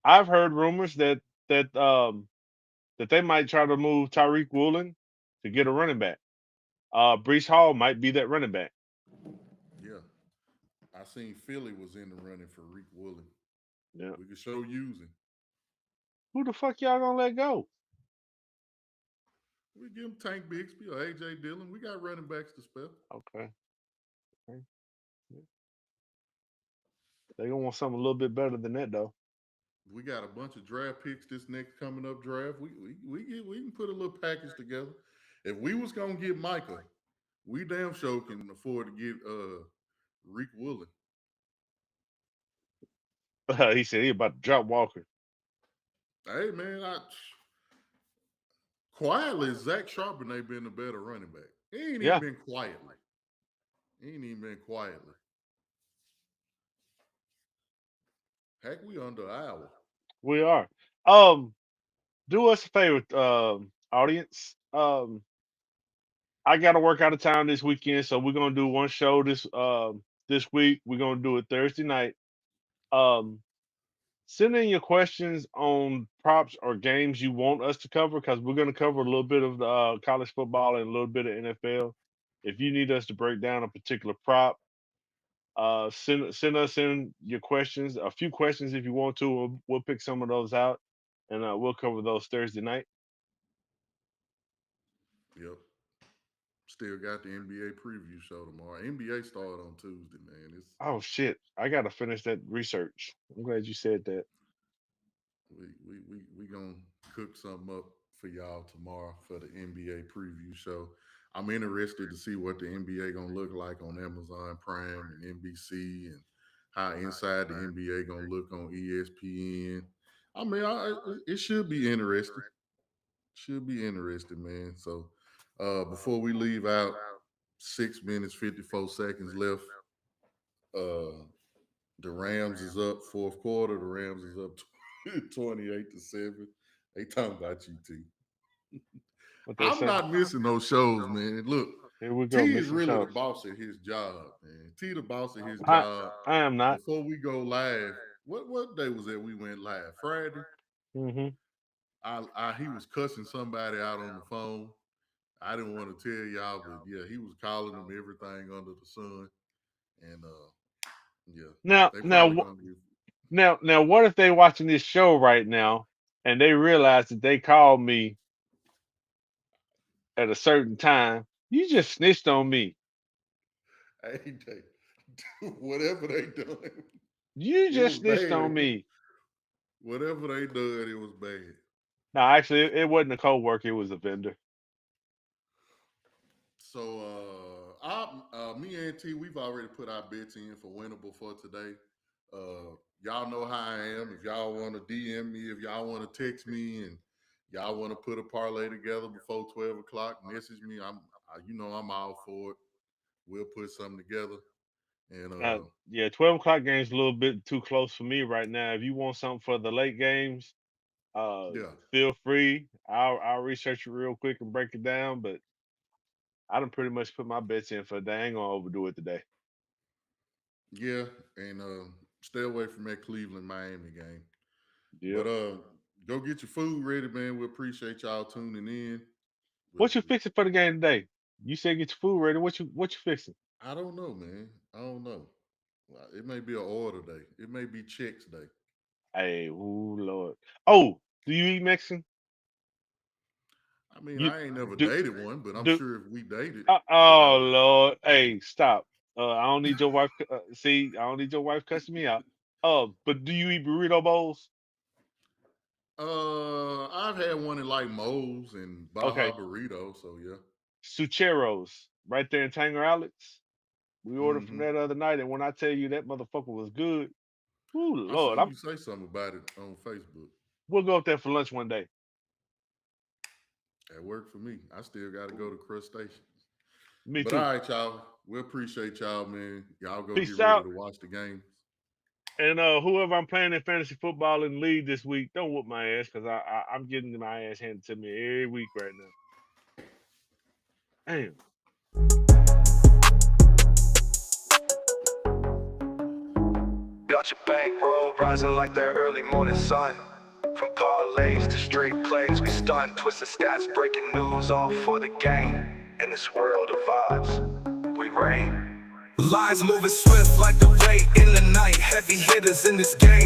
I've heard rumors that that they might try to move Tyreek Woolen to get a running back. Brees Hall might be that running back. Yeah, I seen Philly was in the running for Reek Woolen. Yeah. We could show using. Who the fuck y'all gonna let go? We give him Tank Bixby or AJ Dillon. We got running backs to spell. Okay. Okay. Yeah. They gonna want something a little bit better than that though. We got a bunch of draft picks this next coming up draft. We can put a little package together. If we was gonna get Micah, we damn sure can afford to get Reek Woolen. He said he about to drop Walker. Hey man, quietly Zach Charbonnet been the better running back. He ain't even Yeah, been quietly. He ain't even been quietly. Heck, we under an hour. we are. Um, do us a favor, audience. I got to work out of town this weekend, so we're gonna do one show this week. We're gonna do it Thursday night. Um, Send in your questions on props or games you want us to cover because we're gonna cover a little bit of the college football and a little bit of NFL. If you need us to break down a particular prop, send us in your questions, a few questions if you want to. We'll pick some of those out, and we'll cover those Thursday night. Yep. Still got the NBA preview show tomorrow. NBA started on Tuesday, man. It's Oh shit, I gotta finish that research. I'm glad you said that. we gonna cook something up for y'all tomorrow for the NBA preview show. I'm interested to see what the NBA gonna look like on Amazon Prime and NBC, and how inside the NBA gonna look on ESPN. I mean, it should be interesting. Should be interesting, man. So, before we leave out, 6 minutes 54 seconds left. The Rams is up fourth quarter. The Rams is up 28-7. They talking about you, T. What they I'm say? not missing those shows, man. Look, Here we T go, is Mr. really the Shows. boss at his job, man. T the boss at his I job. I am not. Before we go live, what day was that we went live? Friday. Hmm. He was cussing somebody out on the phone. I didn't want to tell y'all, but yeah, he was calling them everything under the sun, and yeah, Now, they now, probably gonna get. now, what if they watching this show right now and they realize that they called me at a certain time? You just snitched on me. Hey, whatever they done, You it was just snitched bad. on me. Whatever they done, it was bad. No, actually, it wasn't a coworker. It was a vendor. So, me and T, we've already put our bets in for winnable for today. Y'all know how I am. If y'all want to DM me, if y'all want to text me, and y'all want to put a parlay together before 12 o'clock, message me. I'm all for it. We'll put something together. And Yeah, 12 o'clock game's a little bit too close for me right now. If you want something for the late games, yeah, feel free. I'll research it real quick and break it down. But I done pretty much put my bets in for the day. I ain't gonna overdo it today. yeah, and stay away from that Cleveland Miami game. Yeah. But go get your food ready, man. We appreciate y'all tuning in. What you fixing for the game today? You said get your food ready. What you fixing? I don't know, man. I don't know. It may be an order day. It may be checks day. Hey, ooh Lord. Oh, do you eat Mexican? I mean, You I ain't never do dated one, but I'm do sure if we dated, then I oh would. Lord. Hey, stop. I don't need your wife. See, I don't need your wife cussing me out. But do you eat burrito bowls? I've had one in like Moe's and Baja Okay, Burrito, so yeah. Sucheros, right there in Tanger Outlets. We ordered from Mm-hmm. that other night, and when I tell you that motherfucker was good, ooh I Lord, seen you say something about it on Facebook. we'll go up there for lunch one day. That worked for me. I still got to go to Crustaceans. Me But all too. right, y'all. We appreciate y'all, man. Y'all go get Peace ready out. to watch the games. And whoever I'm playing in fantasy football in the league this week, don't whoop my ass because I'm getting my ass handed to me every week right now. Damn. Got your bankroll rising like the early morning sun. From parlays to straight plays, we stun. Twisted stats, breaking news, all for the game. In this world of vibes, we reign. Lines moving swift like the rain in the night. Heavy hitters in this game.